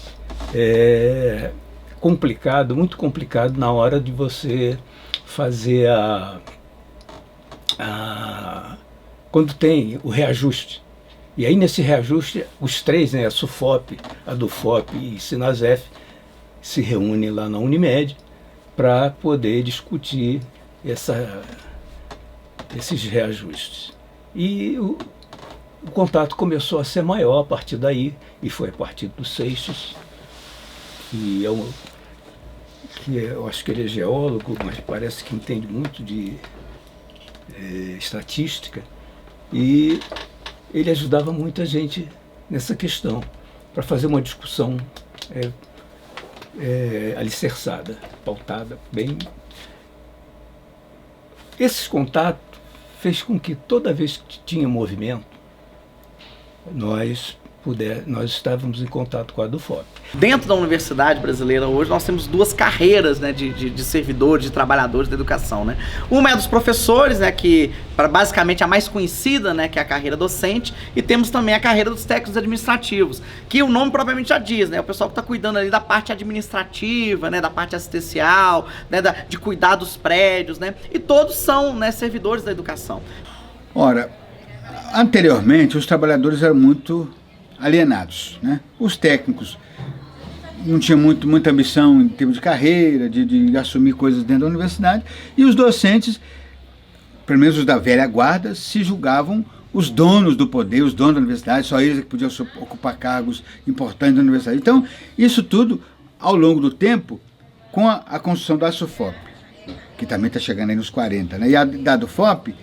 é complicado, muito complicado na hora de você fazer quando tem o reajuste. E aí nesse reajuste, os 3, né, a SUFOP, a DUFOP e Sinasef, se reúnem lá na Unimed para poder discutir esses reajustes. E o contato começou a ser maior a partir daí, e foi a partir do Seixas, que eu acho que ele é geólogo, mas parece que entende muito de estatística, e ele ajudava muita gente nessa questão, para fazer uma discussão alicerçada, pautada, bem... Esses contatos fez com que toda vez que tinha movimento, nós estávamos em contato com a DUFOP. Dentro da universidade brasileira hoje nós temos 2 carreiras, né, de servidores, de trabalhadores da educação, né? Uma é dos professores, né, que basicamente a mais conhecida, né, que é a carreira docente, e temos também a carreira dos técnicos administrativos, que o nome propriamente já diz, né, o pessoal que está cuidando ali da parte administrativa, né, da parte assistencial, né, de cuidar dos prédios, né, e todos são, né, servidores da educação. Ora, Anteriormente, os trabalhadores eram muito alienados, né? Os técnicos não tinham muita ambição em termos de carreira, de assumir coisas dentro da universidade, e os docentes, pelo menos os da velha guarda, se julgavam os donos do poder, os donos da universidade, só eles que podiam ocupar cargos importantes na universidade. Então, isso tudo, ao longo do tempo, com a construção da SUFOP, que também está chegando aí nos 40, né? E a da DUFOP,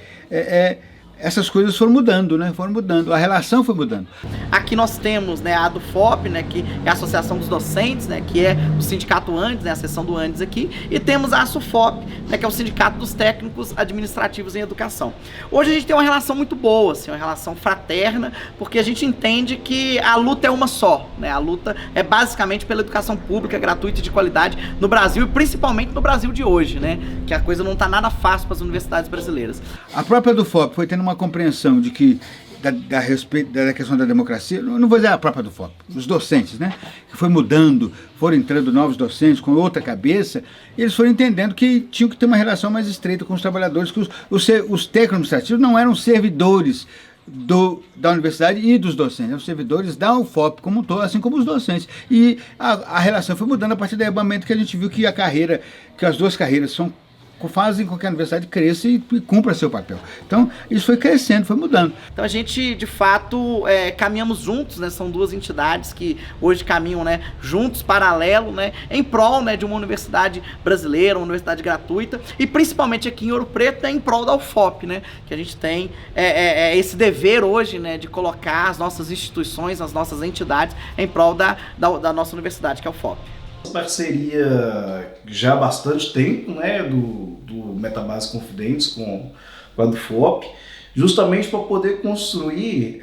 essas coisas foram mudando, né? Foram mudando, a relação foi mudando. Aqui nós temos, né, a ADUFOP, né, que é a Associação dos Docentes, né, que é o sindicato Andes, né, a seção do Andes aqui, e temos a SUFOP, né, que é o Sindicato dos Técnicos Administrativos em Educação. Hoje a gente tem uma relação muito boa, assim, uma relação fraterna, porque a gente entende que a luta é uma só, né, a luta é basicamente pela educação pública, gratuita e de qualidade no Brasil, e principalmente no Brasil de hoje, né, que a coisa não está nada fácil para as universidades brasileiras. A própria ADUFOP foi tendo uma compreensão de que da questão da democracia, não vou dizer a própria DUFOP, os docentes, né, que foi mudando, foram entrando novos docentes com outra cabeça, e eles foram entendendo que tinham que ter uma relação mais estreita com os trabalhadores, que os técnicos administrativos não eram servidores da universidade e dos docentes, eram servidores da UFOP como um todo, assim como os docentes. E a relação foi mudando a partir do momento que a gente viu que que as duas carreiras fazem com que a universidade cresça e cumpra seu papel. Então, isso foi crescendo, foi mudando. Então, a gente, de fato, caminhamos juntos, né? São duas entidades que hoje caminham, né, juntos, paralelo, né, em prol, né, de uma universidade brasileira, uma universidade gratuita, e principalmente aqui em Ouro Preto, né, em prol da UFOP, né, que a gente tem esse dever hoje, né, de colocar as nossas instituições, as nossas entidades em prol da nossa universidade, que é a UFOP. Parceria já há bastante tempo, né, do Metabase Confidentes com a DUFOP, justamente para poder construir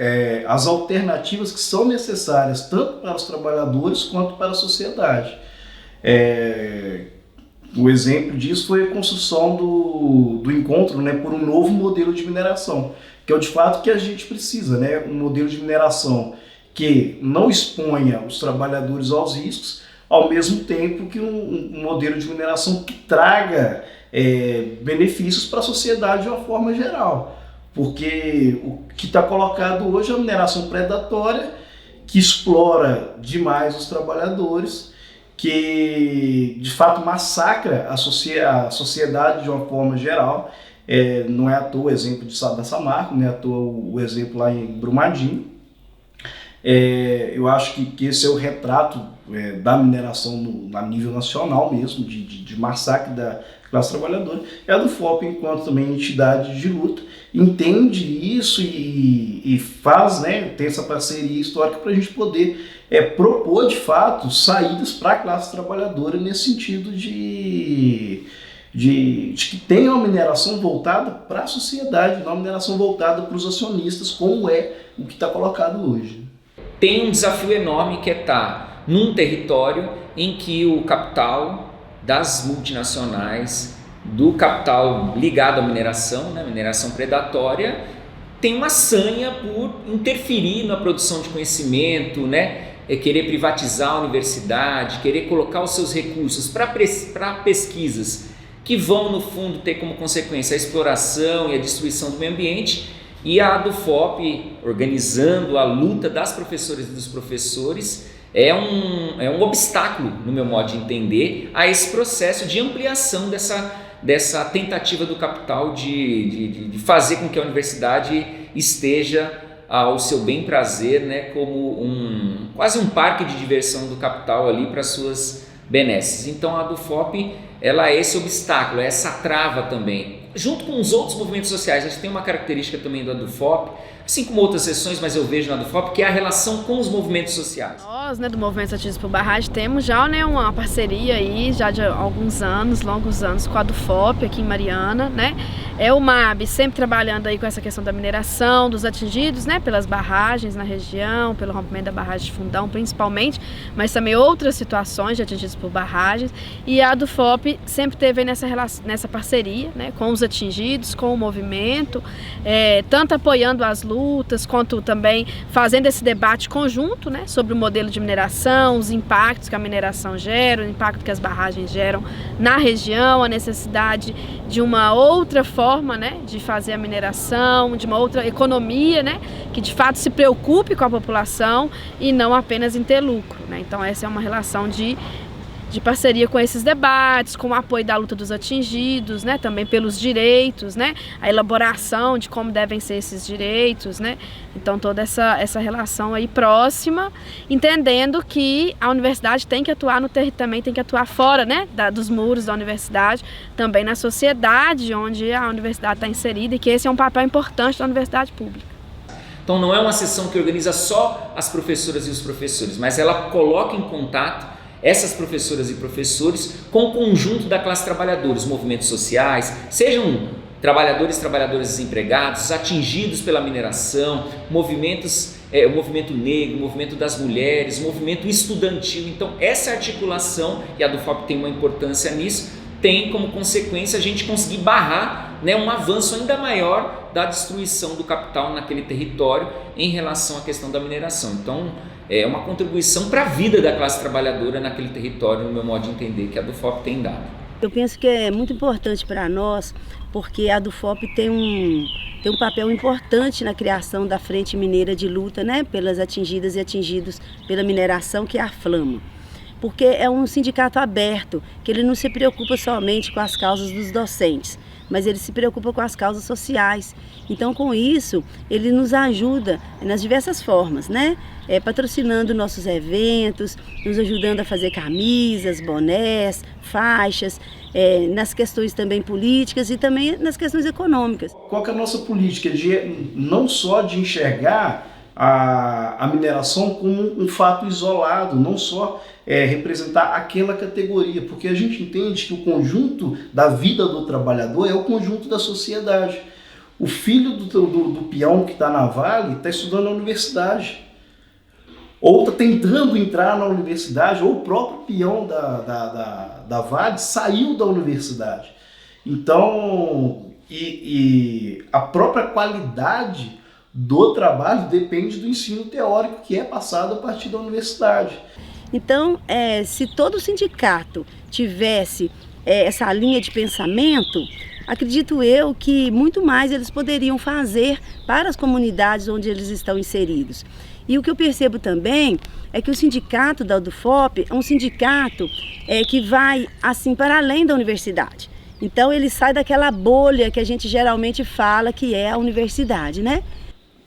as alternativas que são necessárias tanto para os trabalhadores quanto para a sociedade. O exemplo disso foi a construção do encontro, né, por um novo modelo de mineração, que é o de fato que a gente precisa, né, um modelo de mineração que não exponha os trabalhadores aos riscos, ao mesmo tempo que um modelo de mineração que traga benefícios para a sociedade de uma forma geral. Porque o que está colocado hoje é uma mineração predatória que explora demais os trabalhadores, que de fato massacra a sociedade de uma forma geral. Não é à toa o exemplo da Samarco, não é à toa o exemplo lá em Brumadinho. Eu acho que esse é o retrato da mineração a nível nacional mesmo, de massacre da classe trabalhadora. A DUFOP, enquanto também entidade de luta, entende isso e faz, né, tem essa parceria histórica para a gente poder propor de fato saídas para a classe trabalhadora nesse sentido de que tenha uma mineração voltada para a sociedade, não uma mineração voltada para os acionistas, como é o que está colocado hoje. Tem um desafio enorme que é estar num território em que o capital das multinacionais, do capital ligado à mineração, né, mineração predatória, tem uma sanha por interferir na produção de conhecimento, né, querer privatizar a universidade, querer colocar os seus recursos para pesquisas que vão, no fundo, ter como consequência a exploração e a destruição do meio ambiente. E a DUFOP, organizando a luta das professoras e dos professores, é um obstáculo, no meu modo de entender, a esse processo de ampliação dessa tentativa do capital de fazer com que a universidade esteja ao seu bem prazer, né, como quase um parque de diversão do capital ali para suas benesses. Então a DUFOP, ela é esse obstáculo, é essa trava também. Junto com os outros movimentos sociais, a gente tem uma característica também da DUFOP, assim como outras sessões, mas eu vejo na DUFOP, que é a relação com os movimentos sociais. Nós, né, do Movimento Ativos por Barragem, temos já, né, uma parceria aí, já de alguns anos, longos anos, com a DUFOP aqui em Mariana, né? O MAB sempre trabalhando aí com essa questão da mineração, dos atingidos, né, pelas barragens na região, pelo rompimento da barragem de Fundão principalmente, mas também outras situações de atingidos por barragens. E a DUFOP sempre teve nessa parceria, né, com os atingidos, com o movimento, tanto apoiando as lutas, lutas, quanto também fazendo esse debate conjunto, né, sobre o modelo de mineração, os impactos que a mineração gera, o impacto que as barragens geram na região, a necessidade de uma outra forma, né, de fazer a mineração, de uma outra economia, né, que de fato se preocupe com a população e não apenas em ter lucro, né? Então essa é uma relação de parceria com esses debates, com o apoio da luta dos atingidos, né, também pelos direitos, né, a elaboração de como devem ser esses direitos, né, então toda essa relação aí próxima, entendendo que a universidade tem que atuar também tem que atuar fora, né, dos muros da universidade, também na sociedade onde a universidade está inserida, e que esse é um papel importante da universidade pública. Então não é uma sessão que organiza só as professoras e os professores, mas ela coloca em contato essas professoras e professores com o conjunto da classe trabalhadora, os movimentos sociais, sejam trabalhadores e trabalhadoras desempregados, atingidos pela mineração, o movimento negro, o movimento das mulheres, o movimento estudantil. Então essa articulação, e a DUFOP tem uma importância nisso, tem como consequência a gente conseguir barrar, né, um avanço ainda maior da destruição do capital naquele território em relação à questão da mineração. Então é uma contribuição para a vida da classe trabalhadora naquele território, no meu modo de entender, que a DUFOP tem dado. Eu penso que é muito importante para nós, porque a DUFOP tem um papel importante na criação da Frente Mineira de Luta, né, pelas atingidas e atingidos pela mineração, que é a FLAMA. Porque é um sindicato aberto, que ele não se preocupa somente com as causas dos docentes, mas ele se preocupa com as causas sociais. Então, com isso, ele nos ajuda nas diversas formas, né? Patrocinando nossos eventos, nos ajudando a fazer camisas, bonés, faixas, nas questões também políticas e também nas questões econômicas. Qual que é a nossa política? Não só de enxergar a mineração como um fato isolado, não só representar aquela categoria, porque a gente entende que o conjunto da vida do trabalhador é o conjunto da sociedade. O filho do peão que está na Vale está estudando na universidade, ou está tentando entrar na universidade, ou o próprio peão da Vale saiu da universidade. Então, e a própria qualidade do trabalho depende do ensino teórico que é passado a partir da universidade. Então, se todo sindicato tivesse essa linha de pensamento, acredito eu que muito mais eles poderiam fazer para as comunidades onde eles estão inseridos. E o que eu percebo também é que o sindicato da DUFOP é um sindicato que vai assim para além da universidade. Então ele sai daquela bolha que a gente geralmente fala que é a universidade, né?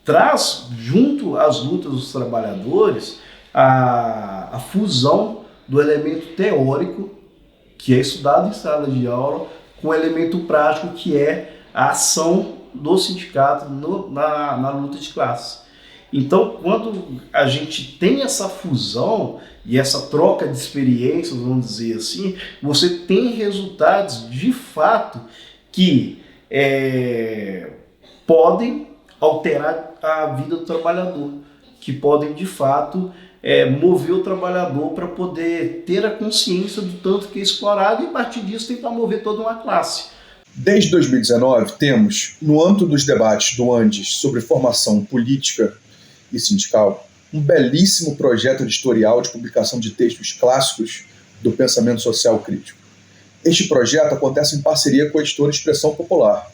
Traz junto às lutas dos trabalhadores a fusão do elemento teórico, que é estudado em sala de aula, com o elemento prático, que é a ação do sindicato na luta de classe. Então, quando a gente tem essa fusão e essa troca de experiências, vamos dizer assim, você tem resultados de fato que podem alterar a vida do trabalhador, que podem de fato mover o trabalhador para poder ter a consciência do tanto que é explorado e a partir disso tentar mover toda uma classe. Desde 2019 temos, no âmbito dos debates do Andes sobre formação política e sindical, um belíssimo projeto editorial de publicação de textos clássicos do pensamento social crítico. Este projeto acontece em parceria com a editora Expressão Popular,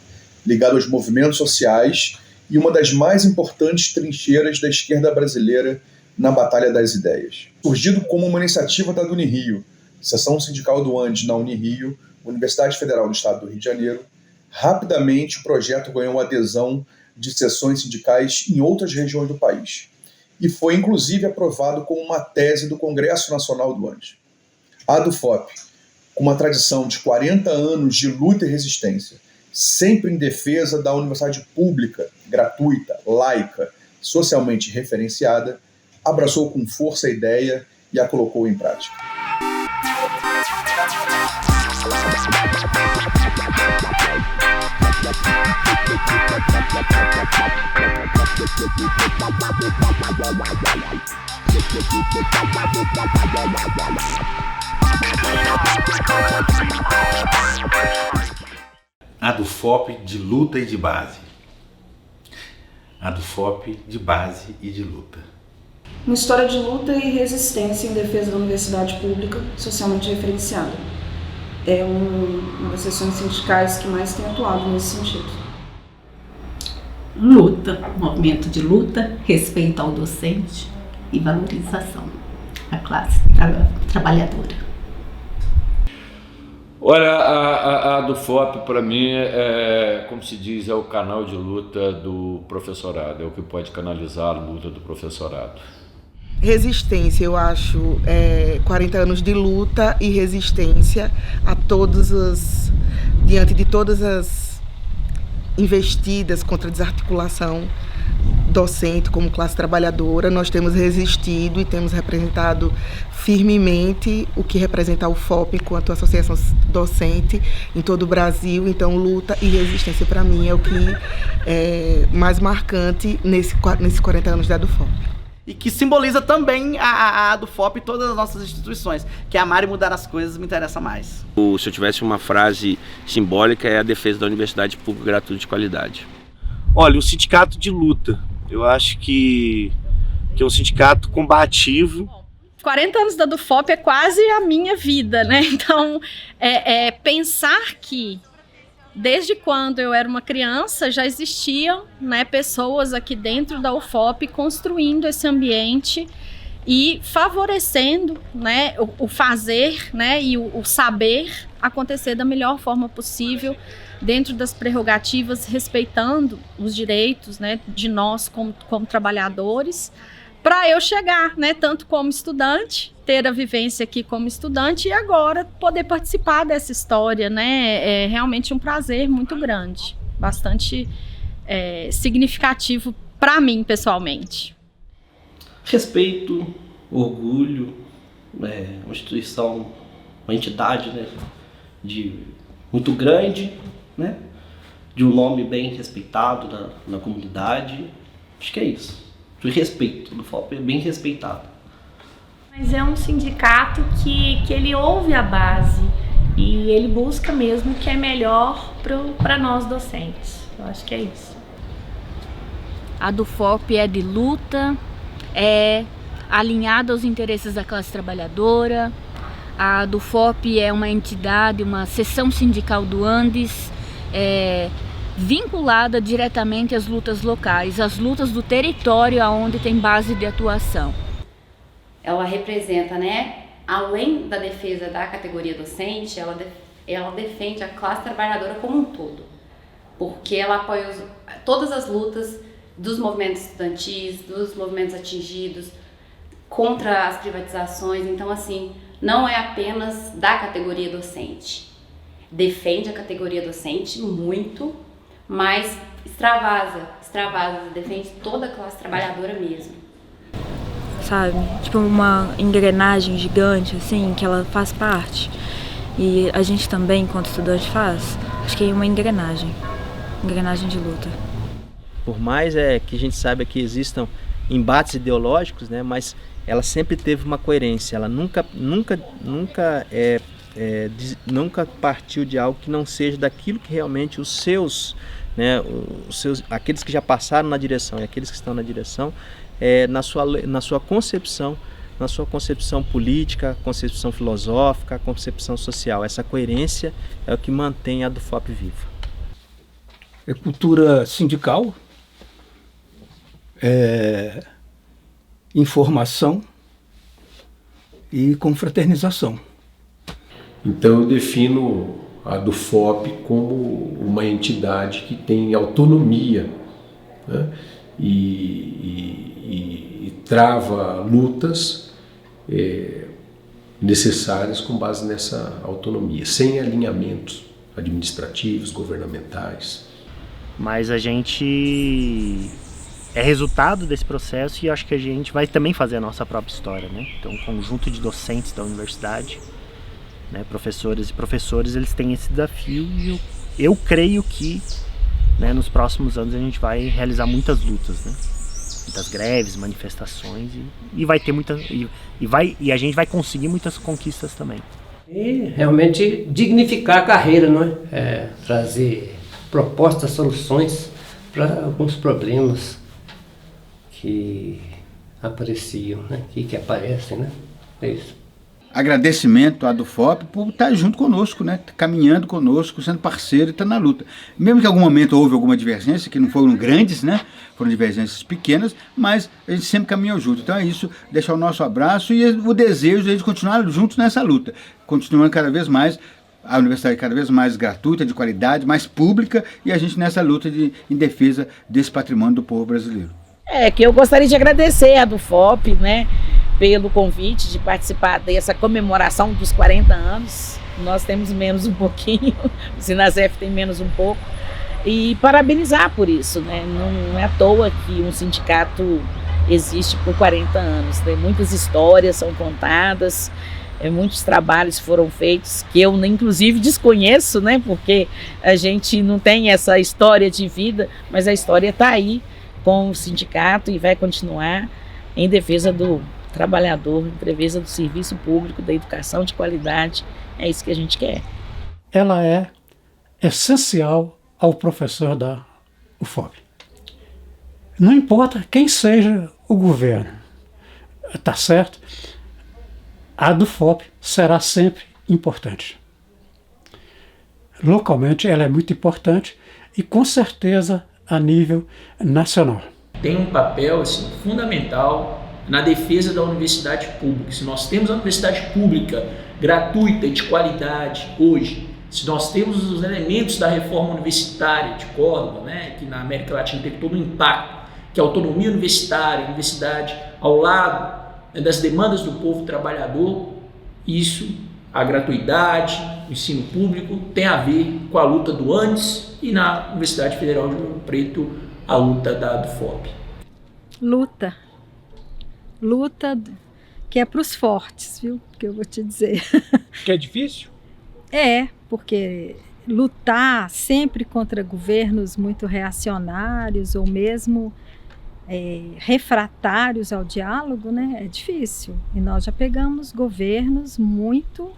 ligado aos movimentos sociais e uma das mais importantes trincheiras da esquerda brasileira na Batalha das Ideias. Surgido como uma iniciativa da Unirio, seção sindical do Andes na Unirio, Universidade Federal do Estado do Rio de Janeiro, rapidamente o projeto ganhou adesão de seções sindicais em outras regiões do país e foi inclusive aprovado como uma tese do Congresso Nacional do Andes. A DUFOP, com uma tradição de 40 anos de luta e resistência, sempre em defesa da universidade pública, gratuita, laica, socialmente referenciada, abraçou com força a ideia e a colocou em prática. A DUFOP de luta e de base. a do FOP de base e de luta. Uma história de luta e resistência em defesa da universidade pública socialmente referenciada. É uma das seções sindicais que mais tem atuado nesse sentido. Luta, movimento de luta, respeito ao docente e valorização da classe trabalhadora. Olha, a do FOP para mim como se diz, é o canal de luta do professorado, é o que pode canalizar a luta do professorado. Resistência, eu acho, 40 anos de luta e resistência a diante de todas as investidas contra a desarticulação docente como classe trabalhadora. Nós temos resistido e temos representado firmemente o que representa o FOP enquanto associação docente em todo o Brasil. Então, luta e resistência para mim é o que é mais marcante nesses 40 anos da do FOP. E que simboliza também a do FOP e todas as nossas instituições, que amar e mudar as coisas me interessa mais. Se eu tivesse uma frase simbólica, é a defesa da universidade pública gratuita de qualidade. Olha, o sindicato de luta, eu acho que é um sindicato combativo. 40 anos da do FOP é quase a minha vida, né? Então, pensar que desde quando eu era uma criança já existiam, né, pessoas aqui dentro da UFOP construindo esse ambiente e favorecendo, né, o fazer, né, e o saber acontecer da melhor forma possível dentro das prerrogativas, respeitando os direitos, né, de nós como trabalhadores, para eu chegar, né, tanto como estudante, ter a vivência aqui como estudante e agora poder participar dessa história, né, é realmente um prazer muito grande, bastante significativo para mim pessoalmente. Respeito, orgulho, uma instituição, uma entidade, né, muito grande, né, de um nome bem respeitado na comunidade, acho que é isso. De respeito, do FOP é bem respeitado. Mas é um sindicato que ele ouve a base e ele busca mesmo o que é melhor para nós docentes. Eu acho que é isso. A do FOP é de luta, é alinhada aos interesses da classe trabalhadora. A do FOP é uma entidade, uma seção sindical do Andes, vinculada diretamente às lutas locais, às lutas do território aonde tem base de atuação. Ela representa, né, além da defesa da categoria docente, ela defende a classe trabalhadora como um todo, porque ela apoia todas as lutas dos movimentos estudantis, dos movimentos atingidos, contra as privatizações. Então, assim, não é apenas da categoria docente. Defende a categoria docente muito, mas extravasa, defende toda a classe trabalhadora mesmo. Sabe? Tipo uma engrenagem gigante, assim, que ela faz parte. E a gente também, enquanto estudante, faz. Acho que é uma engrenagem de luta. Por mais que a gente saiba que existam embates ideológicos, né, mas ela sempre teve uma coerência. Ela nunca partiu de algo que não seja daquilo que realmente os seus, né, aqueles que já passaram na direção e aqueles que estão na direção, na sua concepção política, concepção filosófica, concepção social. Essa coerência é o que mantém a do FOP viva. É cultura sindical, informação e confraternização. Então eu defino a do FOP como uma entidade que tem autonomia, né? E trava lutas necessárias com base nessa autonomia, sem alinhamentos administrativos, governamentais. Mas a gente é resultado desse processo e acho que a gente vai também fazer a nossa própria história, né? Então, um conjunto de docentes da universidade, né, professoras e professores, eles têm esse desafio e eu creio que, né, nos próximos anos a gente vai realizar muitas lutas, né? Muitas greves, manifestações e vai ter e a gente vai conseguir muitas conquistas também. E realmente dignificar a carreira, não é? Trazer propostas, soluções para alguns problemas que apreciam, né? Que aparecem, né? É isso. Agradecimento à DUFOP por estar junto conosco, né? Caminhando conosco, sendo parceiro e estar na luta. Mesmo que em algum momento houve alguma divergência, que não foram grandes, né? Foram divergências pequenas, mas a gente sempre caminhou junto. Então é isso, deixar o nosso abraço e o desejo de a gente continuar juntos nessa luta, continuando cada vez mais, a universidade cada vez mais gratuita, de qualidade, mais pública, e a gente nessa luta em defesa desse patrimônio do povo brasileiro. Que eu gostaria de agradecer a DUFOP, né, pelo convite de participar dessa comemoração dos 40 anos. Nós temos menos um pouquinho, o Sinasef tem menos um pouco, e parabenizar por isso, né? Não é à toa que um sindicato existe por 40 anos, tem muitas histórias são contadas, muitos trabalhos foram feitos que eu inclusive desconheço, né? Porque a gente não tem essa história de vida, mas a história está aí com o sindicato e vai continuar em defesa do trabalhador, em defesa do serviço público, da educação de qualidade. É isso que a gente quer. Ela é essencial ao professor da UFOP. Não importa quem seja o governo, tá certo? A DUFOP será sempre importante. Localmente ela é muito importante e com certeza a nível nacional. Tem um papel assim, fundamental na defesa da universidade pública. Se nós temos a universidade pública gratuita e de qualidade hoje, se nós temos os elementos da reforma universitária de Córdoba, né, que na América Latina teve todo um impacto, que é a autonomia universitária, a universidade ao lado das demandas do povo trabalhador, isso, a gratuidade, o ensino público, tem a ver com a luta do antes e na Universidade Federal de Ouro Preto, a luta da DUFOP. Luta que é para os fortes, viu? Que eu vou te dizer. Que é difícil? Porque lutar sempre contra governos muito reacionários ou mesmo refratários ao diálogo, né, é difícil. E nós já pegamos governos muito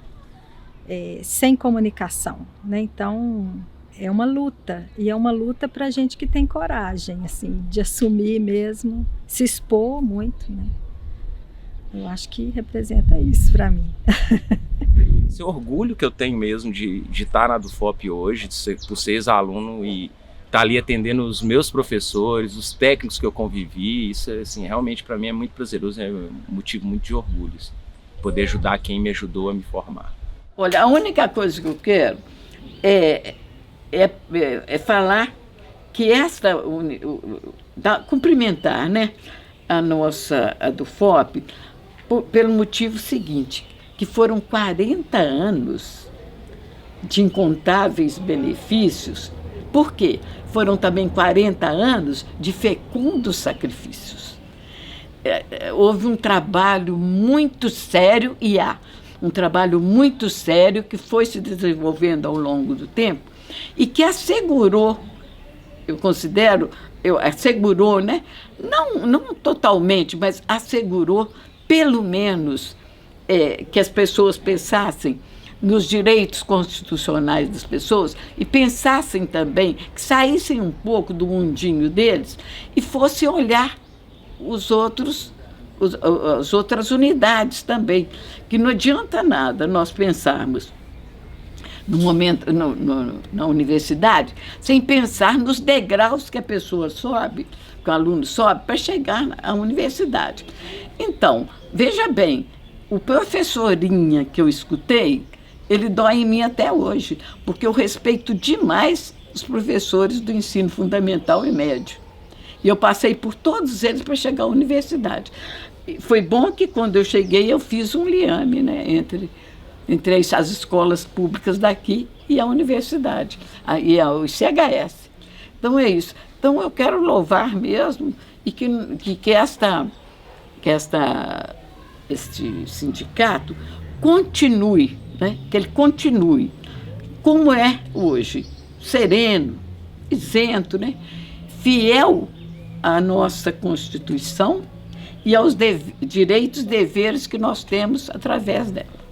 sem comunicação, né? Então é uma luta, e é uma luta para gente que tem coragem, assim, de assumir mesmo, se expor muito, né? Eu acho que representa isso para mim. Esse orgulho que eu tenho mesmo de estar na DUFOP hoje, por ser ex-aluno e estar ali atendendo os meus professores, os técnicos que eu convivi, isso assim, realmente para mim é muito prazeroso, é um motivo muito de orgulho, assim, poder ajudar quem me ajudou a me formar. Olha, a única coisa que eu quero é falar que cumprimentar, né, a DUFOP pelo motivo seguinte, que foram 40 anos de incontáveis benefícios. Por quê? Foram também 40 anos de fecundos sacrifícios. Houve um trabalho muito sério, e há um trabalho muito sério que foi se desenvolvendo ao longo do tempo e que assegurou, assegurou, né? Não totalmente, mas assegurou, pelo menos, que as pessoas pensassem nos direitos constitucionais das pessoas e pensassem também, que saíssem um pouco do mundinho deles e fossem olhar as outras unidades também, que não adianta nada nós pensarmos no momento na universidade sem pensar nos degraus que a pessoa sobe, que o aluno sobe para chegar à universidade. Então, veja bem, o professorinha que eu escutei, ele dói em mim até hoje, porque eu respeito demais os professores do ensino fundamental e médio. E eu passei por todos eles para chegar à universidade. E foi bom que quando eu cheguei eu fiz um liame, né, entre as escolas públicas daqui e a universidade, e o CHS. Então é isso. Então eu quero louvar mesmo e que este sindicato continue, né? Que ele continue como é hoje, sereno, isento, né? Fiel à nossa Constituição e aos direitos e deveres que nós temos através dela.